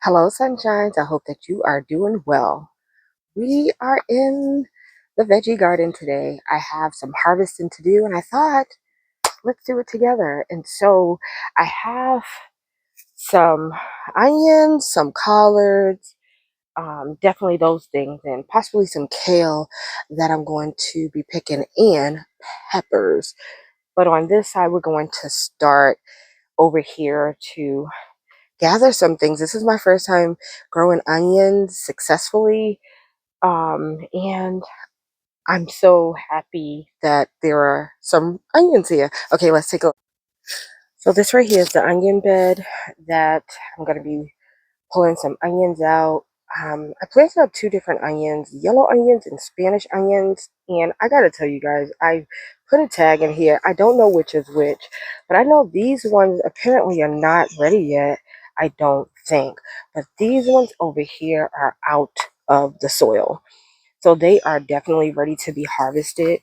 Hello, sunshines. I hope that you are doing well. We are in the veggie garden today. I have some harvesting to do, and I thought, let's do it together. And so I have some onions, some collards, definitely those things, and possibly some kale that I'm going to be picking, and peppers. But on this side, we're going to start over here to gather some things. This is my first time growing onions successfully. And I'm so happy that there are some onions here. Okay, let's take a look. So this right here is the onion bed that I'm going to be pulling some onions out. I planted up two different onions, yellow onions and Spanish onions. And I got to tell you guys, I put a tag in here. I don't know which is which, but I know these ones apparently are not ready yet. I don't think. But these ones over here are out of the soil. So they are definitely ready to be harvested.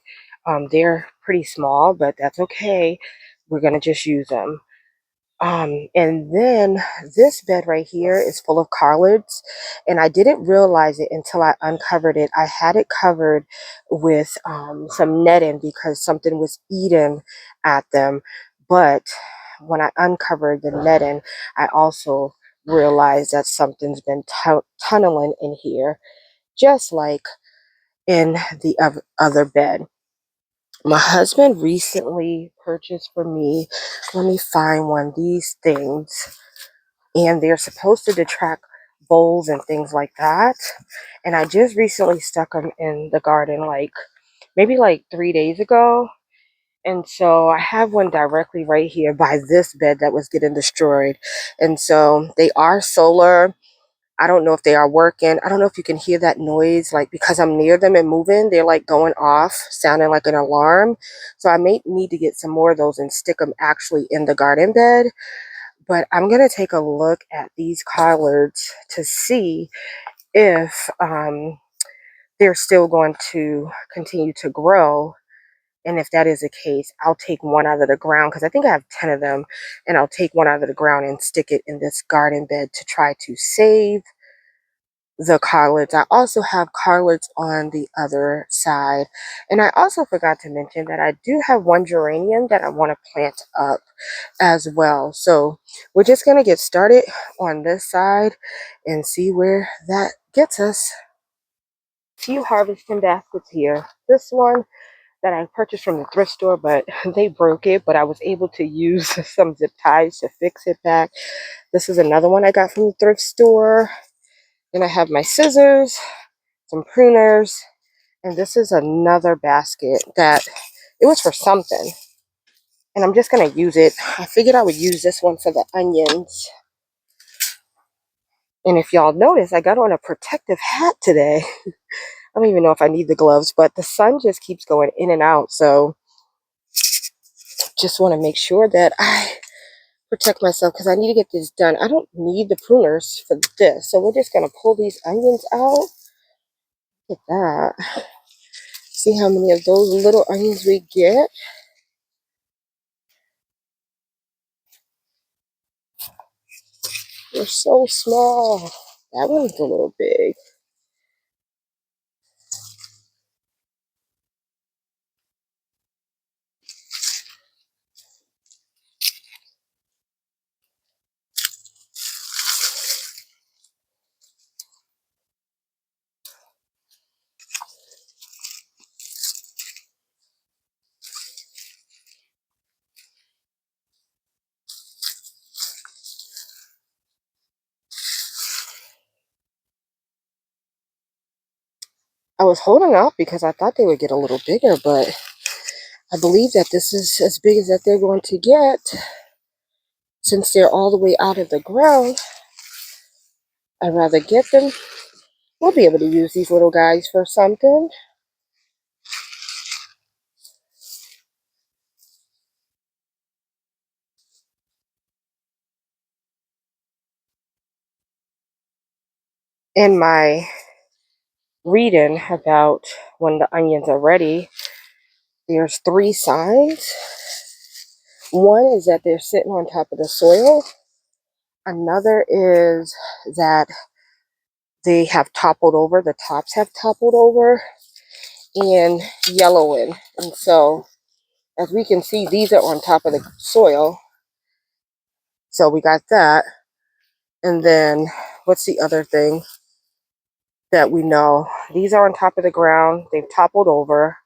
They're pretty small, but that's okay. We're going to just use them. And then this bed right here is full of collards, and I didn't realize it until I uncovered it. I had it covered with some netting because something was eating at them. But when I uncovered the netting, I also realized that something's been tunneling in here, just like in the other bed. My husband recently purchased for me, let me find one, these things, and they're supposed to detract bowls and things like that. And I just recently stuck them in the garden, like maybe like 3 days ago. And so I have one directly right here by this bed that was getting destroyed. And so they are solar. I don't know if they are working. I don't know if you can hear that noise, like because I'm near them and moving, they're like going off, sounding like an alarm. So I may need to get some more of those and stick them actually in the garden bed. But I'm going to take a look at these collards to see if they're still going to continue to grow. And if that is the case, I'll take one out of the ground because I think I have 10 of them. And I'll take one out of the ground and stick it in this garden bed to try to save the collards. I also have collards on the other side. And I also forgot to mention that I do have one geranium that I want to plant up as well. So we're just going to get started on this side and see where that gets us. Few harvesting baskets here. This one that I purchased from the thrift store, but they broke it, but I was able to use some zip ties to fix it back. This is another one I got from the thrift store. And I have my scissors, some pruners, and this is another basket that it was for something. And I'm just going to use it. I figured I would use this one for the onions. And if y'all notice, I got on a protective hat today. I don't even know if I need the gloves, but the sun just keeps going in and out. So just want to make sure that I protect myself because I need to get this done. I don't need the pruners for this. So we're just going to pull these onions out. Look at that. See how many of those little onions we get. They're so small. That one's a little big. I was holding out because I thought they would get a little bigger, but I believe that this is as big as that they're going to get. Since they're all the way out of the ground, I'd rather get them. We'll be able to use these little guys for something. In my reading about when the onions are ready, there's 3 signs. One is that they're sitting on top of the soil. Another is that they have toppled over, the tops have toppled over and yellowing. And so, as we can see, these are on top of the soil. So we got that. And then, what's the other thing that we know? These are on top of the ground. They've toppled over.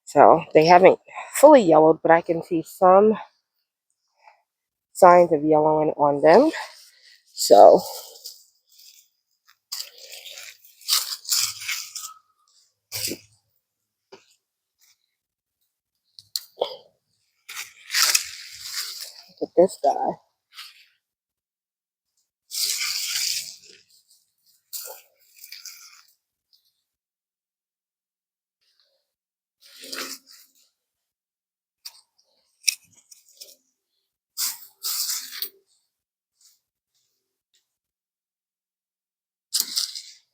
So they haven't fully yellowed, but I can see some signs of yellowing on them. So look at this guy.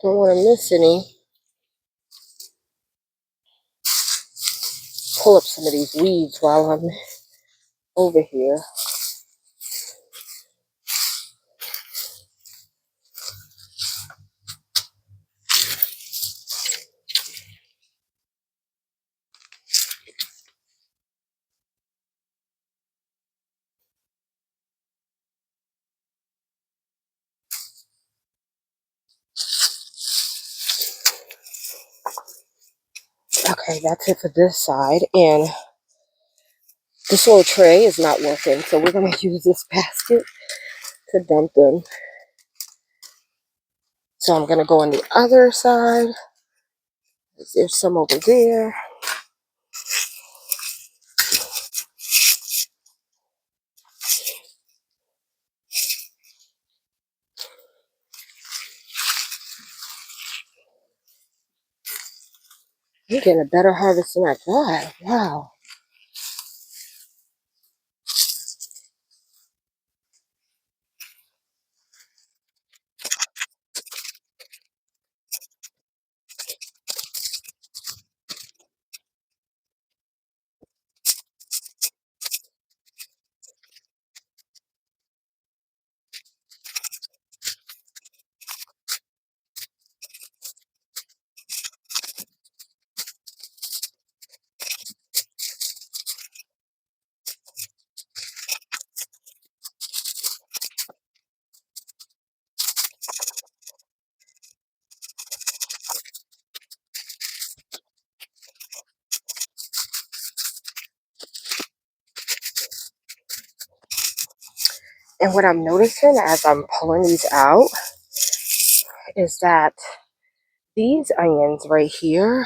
Don't want to miss any. Pull up some of these weeds while I'm over here. Okay, that's it for this side. And this little tray is not working, so we're going to use this basket to dump them. So I'm going to go on the other side. There's some over there. You're getting a better harvest than I thought. Wow. And what I'm noticing as I'm pulling these out is that these onions right here,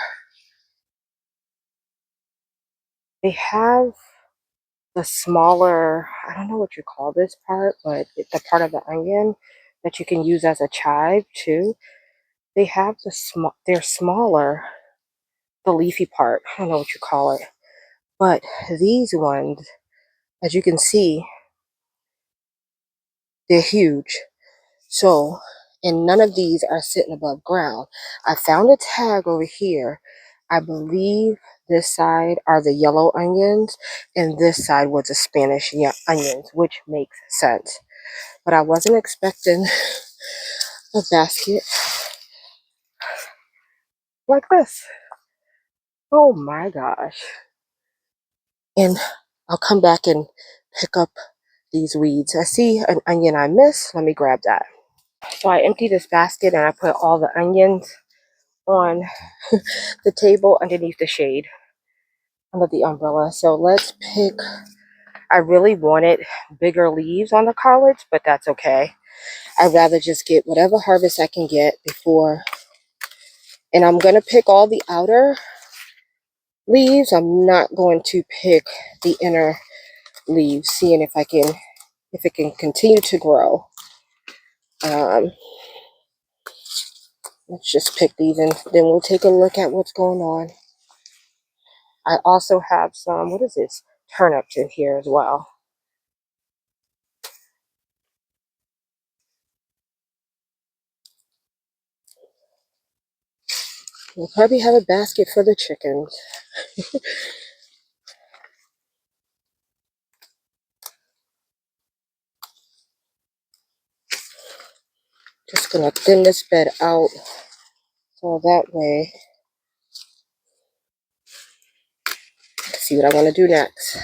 they have the smaller, I don't know what you call this part, but the part of the onion that you can use as a chive too. They have they're smaller, the leafy part. I don't know what you call it. But these ones, as you can see, they're huge. So, and none of these are sitting above ground. I found a tag over here. I believe this side are the yellow onions, and this side was the Spanish onions, which makes sense. But I wasn't expecting a basket like this. Oh my gosh. And I'll come back and pick up these weeds. I see an onion I missed. Let me grab that. So I emptied this basket and I put all the onions on the table underneath the shade, under the umbrella. So let's pick, I really wanted bigger leaves on the collards, but that's okay. I'd rather just get whatever harvest I can get before. And I'm going to pick all the outer leaves. I'm not going to pick the inner leaves, seeing if it can continue to grow. Let's just pick these and then we'll take a look at what's going on. I also have some, what is this? Turnips in here as well. We'll probably have a basket for the chickens. Just gonna thin this bed out so that way I can see what I want to do next.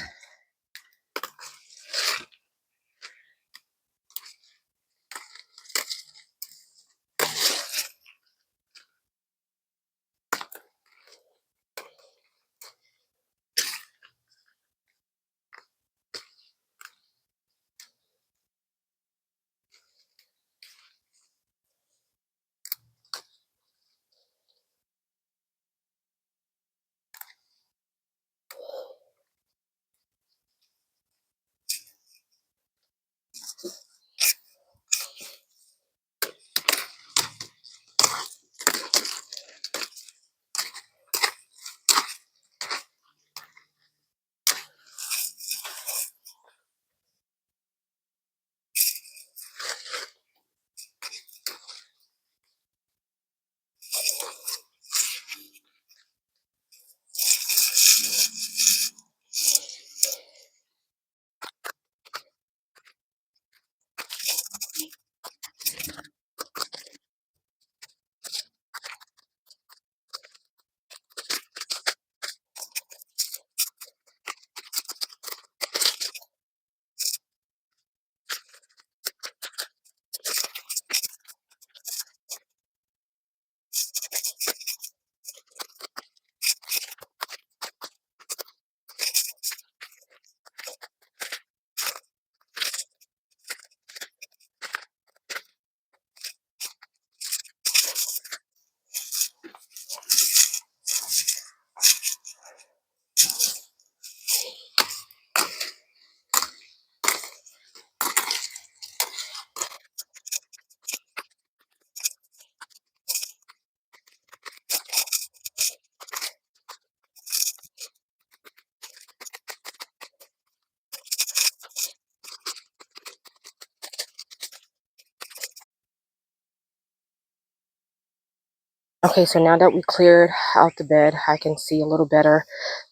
Okay, so now that we cleared out the bed, I can see a little better.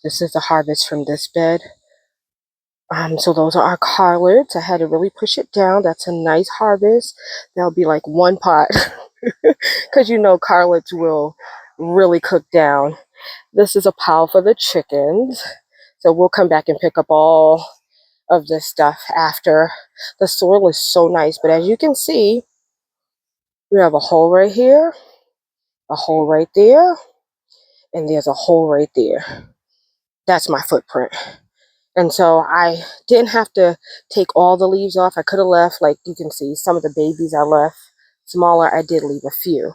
This is the harvest from this bed. So those are our collards. I had to really push it down. That's a nice harvest. That'll be like one pot because you know collards will really cook down. This is a pile for the chickens. So we'll come back and pick up all of this stuff after. The soil is so nice, but as you can see, we have a hole right here, a hole right there, and there's a hole right there. That's my footprint. And so I didn't have to take all the leaves off. I could have left, like you can see, some of the babies I left smaller. I did leave a few,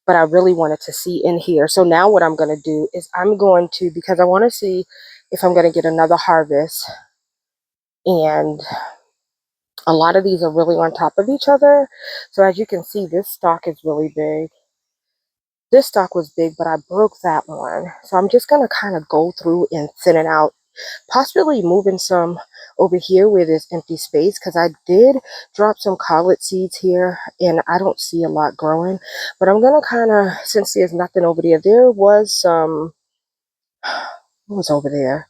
but I really wanted to see in here. So now what I'm going to do is I'm going to, because I want to see if I'm going to get another harvest. And a lot of these are really on top of each other. So as you can see, this stalk is really big. This stalk was big, but I broke that one. So I'm just going to kind of go through and thin it out, possibly moving some over here where there's empty space, because I did drop some collard seeds here and I don't see a lot growing. But I'm going to kind of, since there's nothing over there, there was some, what was over there?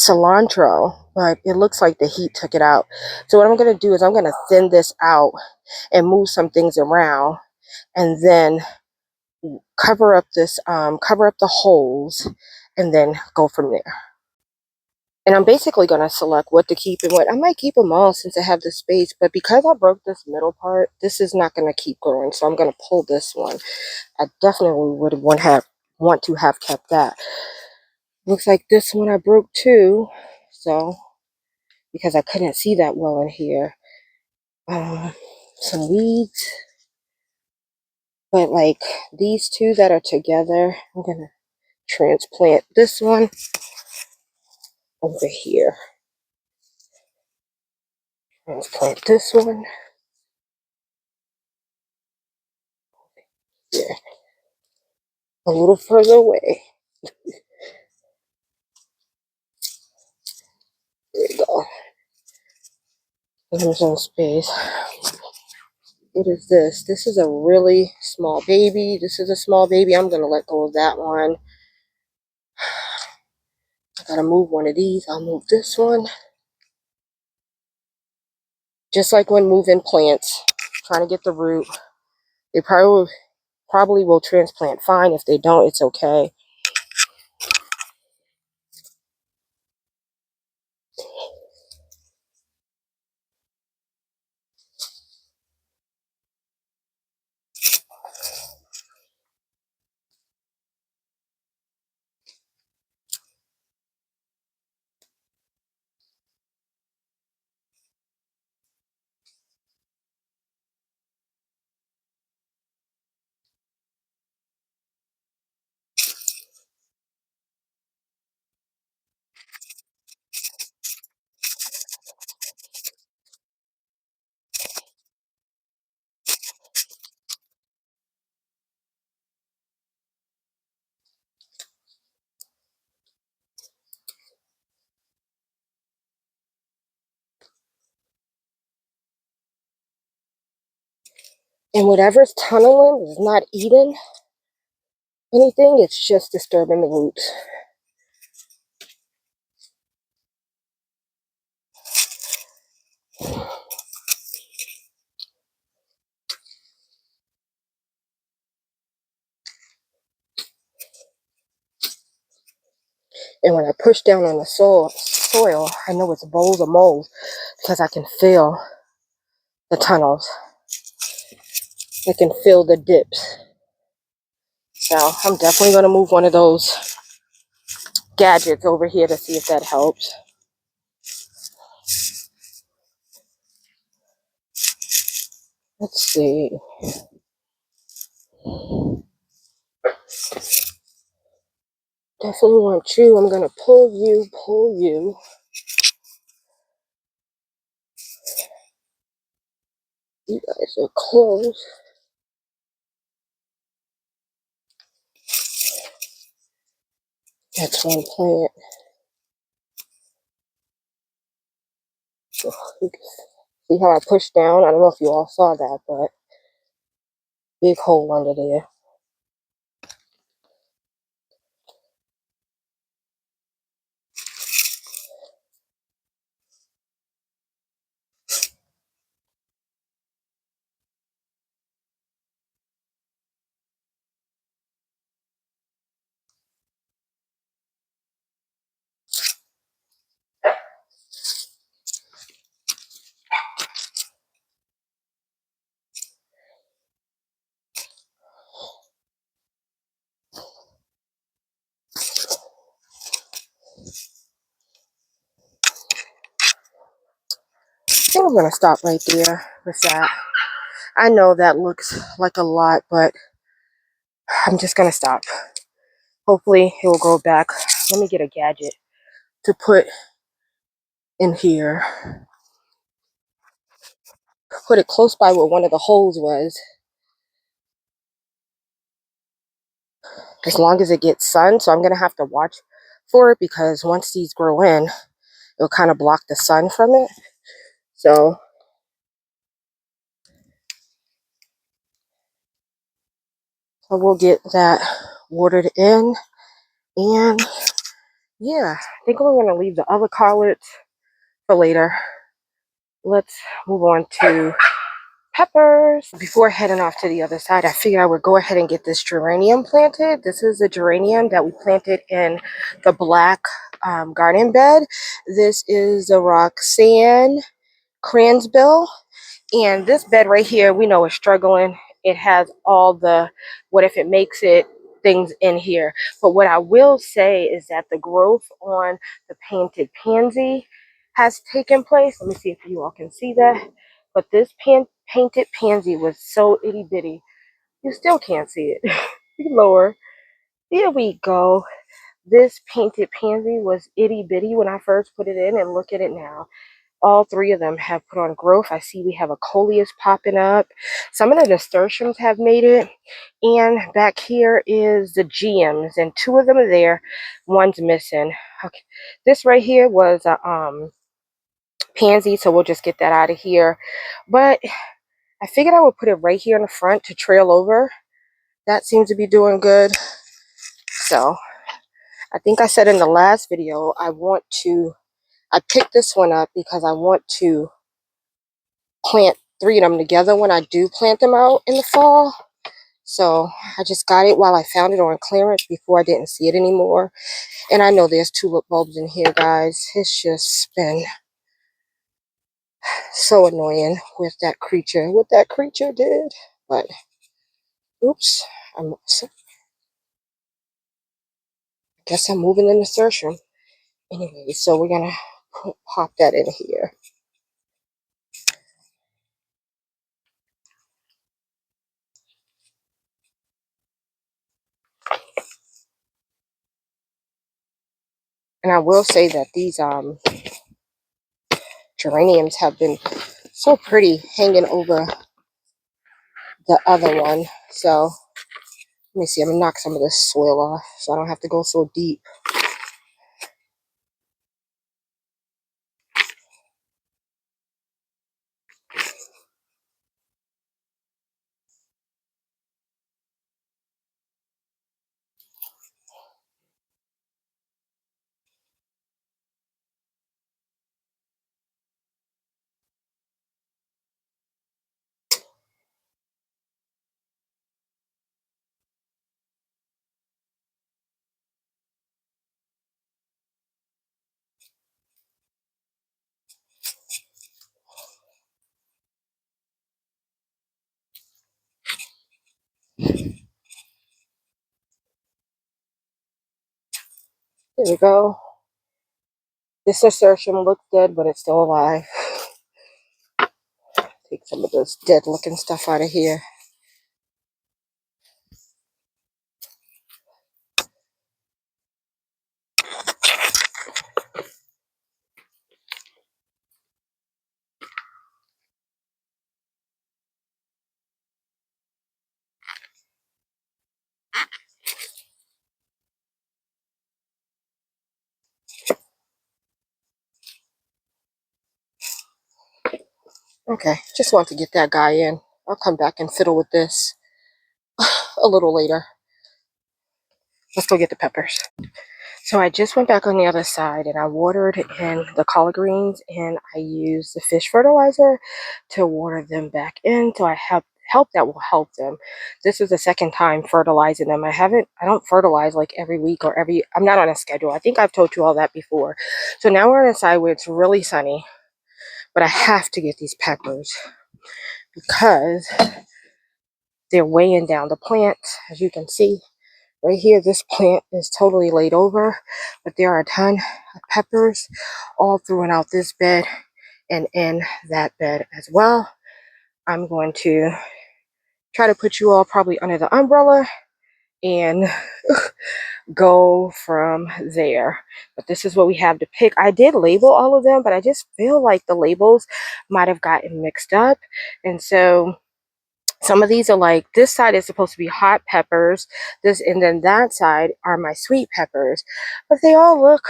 Cilantro, but it looks like the heat took it out. So what I'm going to do is I'm going to thin this out and move some things around, and then cover up this, cover up the holes, and then go from there. And I'm basically going to select what to keep and what. I might keep them all since I have the space, but because I broke this middle part, this is not going to keep growing. So I'm going to pull this one. I definitely would want to have kept that. Looks like this one I broke too. So, because I couldn't see that well in here. Some weeds. But like these two that are together, I'm going to transplant this one over here. Transplant this one here. A little further away. There we go. There's no space. What is this? This is a really small baby. This is a small baby. I'm going to let go of that one. I got to move one of these. I'll move this one. Just like when moving plants, trying to get the root. They probably will transplant fine. If they don't, it's okay. And whatever's tunneling is not eating anything. It's just disturbing the roots. And when I push down on the soil, I know it's bowls of mold because I can feel the tunnels. I can feel the dips. So I'm definitely going to move one of those gadgets over here to see if that helps. Let's see. Definitely want you. I'm going to pull you. You guys are close. That's one plant. You can see how I pushed down? I don't know if you all saw that, but big hole under there. I think I'm going to stop right there with that. I know that looks like a lot, but I'm just going to stop. Hopefully it will grow back. Let me get a gadget to put in here. Put it close by where one of the holes was. As long as it gets sun. So I'm going to have to watch for it because once these grow in, it'll kind of block the sun from it. So we'll get that watered in. And yeah, I think we're going to leave the other collards for later. Let's move on to peppers. Before heading off to the other side, I figured I would go ahead and get this geranium planted. This is a geranium that we planted in the black garden bed. This is the Roxanne Cransbill. And this bed right here, we know is struggling. It has all the what if it makes it things in here. But what I will say is that the growth on the painted pansy has taken place. Let me see if you all can see that. But this painted pansy was so itty bitty. You still can't see it. Lower. There we go. This painted pansy was itty bitty when I first put it in, and look at it now. All three of them have put on growth. I see we have a coleus popping up. Some of the nasturtiums have made it. And back here is the GMs, and two of them are there. One's missing. Okay. This right here was a pansy, so we'll just get that out of here. But I figured I would put it right here in the front to trail over. That seems to be doing good. So I think I said in the last video, I picked this one up because I want to plant 3 of them together when I do plant them out in the fall. So I just got it while I found it on clearance before I didn't see it anymore. And I know there's tulip bulbs in here, guys. It's just been so annoying with that creature, what that creature did. But oops, guess I'm moving in the nasturtium. Anyway, so we're gonna pop that in here. And I will say that these geraniums have been so pretty hanging over the other one. So let me see, I'm gonna knock some of this soil off so I don't have to go so deep. There we go. This nasturtium looks dead, but it's still alive. Take some of this dead looking stuff out of here. Okay, just want to get that guy in. I'll come back and fiddle with this a little later. Let's go get the peppers. So I just went back on the other side and I watered in the collard greens, and I used the fish fertilizer to water them back in. So I have help that will help them. This is the second time fertilizing them. I don't fertilize like every week or I'm not on a schedule. I think I've told you all that before. So now we're on a side where it's really sunny, but I have to get these peppers because they're weighing down the plant. As you can see right here, this plant is totally laid over, but there are a ton of peppers all throughout this bed and in that bed as well. I'm going to try to put you all probably under the umbrella and go from there. But this is what we have to pick. I did label all of them, but I just feel like the labels might have gotten mixed up. And so some of these are like, this side is supposed to be hot peppers, and then that side are my sweet peppers, but they all look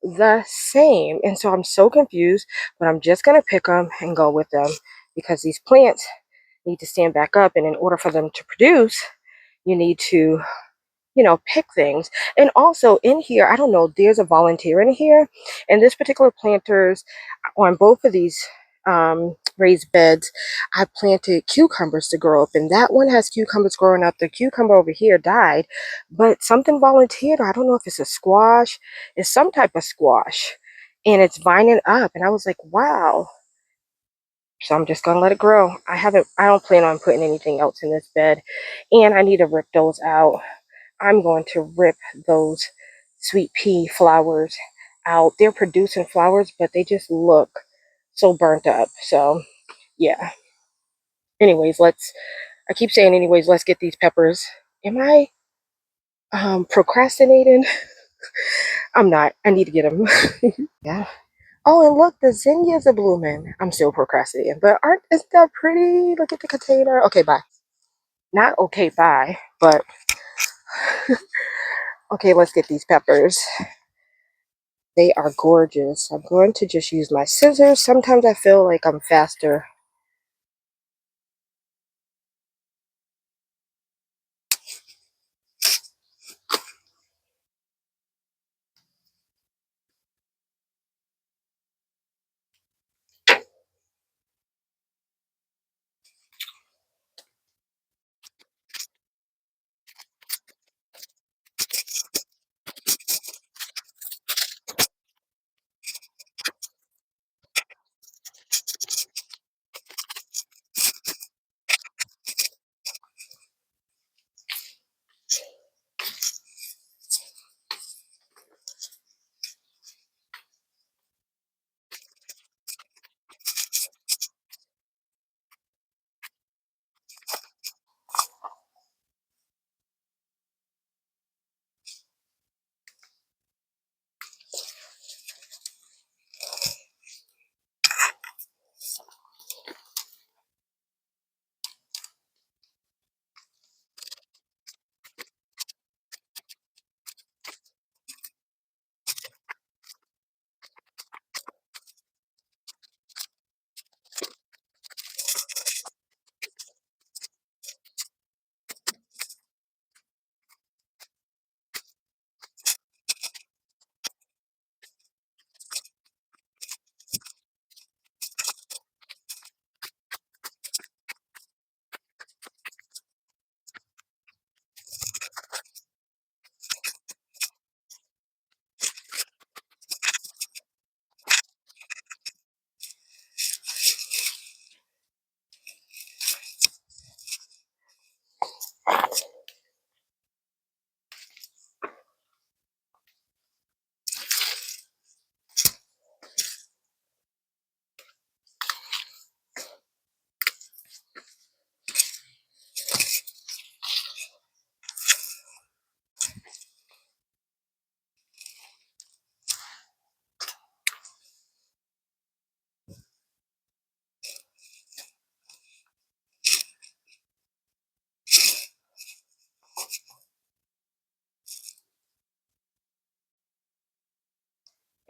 the same. And so I'm so confused, but I'm just going to pick them and go with them because these plants need to stand back up. And in order for them to produce, you need to, pick things. And also in here, I don't know, there's a volunteer in here, and this particular planters on both of these raised beds, I planted cucumbers to grow up, and that one has cucumbers growing up. The cucumber over here died, but something volunteered. I don't know if it's a squash, it's some type of squash, and it's vining up. And I was like, wow. So I'm just gonna let it grow. I don't plan on putting anything else in this bed, and I need to rip those out. I'm going to rip those sweet pea flowers out. They're producing flowers, but they just look so burnt up. So yeah. Anyways, I keep saying anyways, let's get these peppers. Am I procrastinating? I'm not. I need to get them. Yeah. Oh, and look, the zinnias are blooming. I'm still procrastinating, but isn't that pretty? Look at the container. Okay, bye. Not okay, bye, but okay, let's get these peppers. They are gorgeous. I'm going to just use my scissors. Sometimes I feel like I'm faster.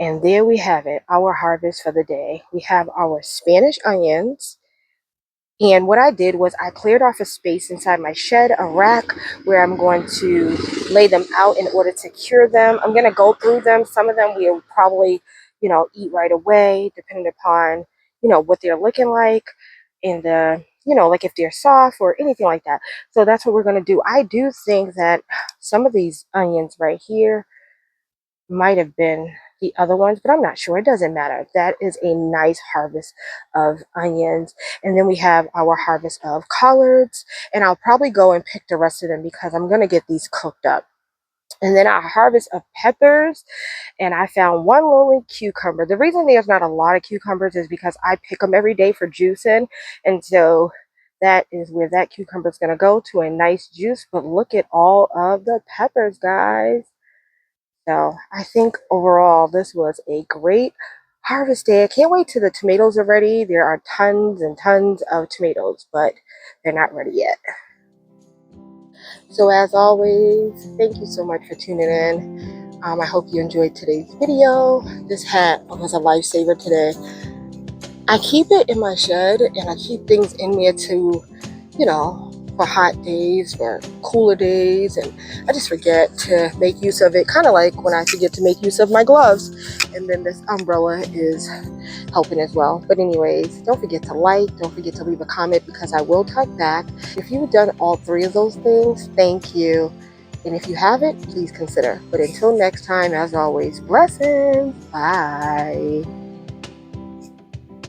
And there we have it, our harvest for the day. We have our Spanish onions. And what I did was I cleared off a space inside my shed, a rack, where I'm going to lay them out in order to cure them. I'm going to go through them. Some of them we'll probably, eat right away, depending upon, what they're looking like and like if they're soft or anything like that. So that's what we're going to do. I do think that some of these onions right here might have been the other ones, but I'm not sure. It doesn't matter. That is a nice harvest of onions. And then we have our harvest of collards, and I'll probably go and pick the rest of them because I'm going to get these cooked up. And then our harvest of peppers, and I found one lonely cucumber. The reason there's not a lot of cucumbers is because I pick them every day for juicing, and so that is where that cucumber is going to go, to a nice juice. But look at all of the peppers, guys. So I think overall this was a great harvest day. I can't wait till the tomatoes are ready. There are tons and tons of tomatoes, but they're not ready yet. So as always, thank you so much for tuning in. I hope you enjoyed today's video. This hat was a lifesaver today. I keep it in my shed and I keep things in there to, for hot days, for cooler days, and I just forget to make use of it, kind of like when I forget to make use of my gloves. And then this umbrella is helping as well. But anyways, don't forget to like, don't forget to leave a comment, because I will talk back. If you've done all three of those things, thank you. And if you haven't, please consider. But until next time, as always, blessings. Bye.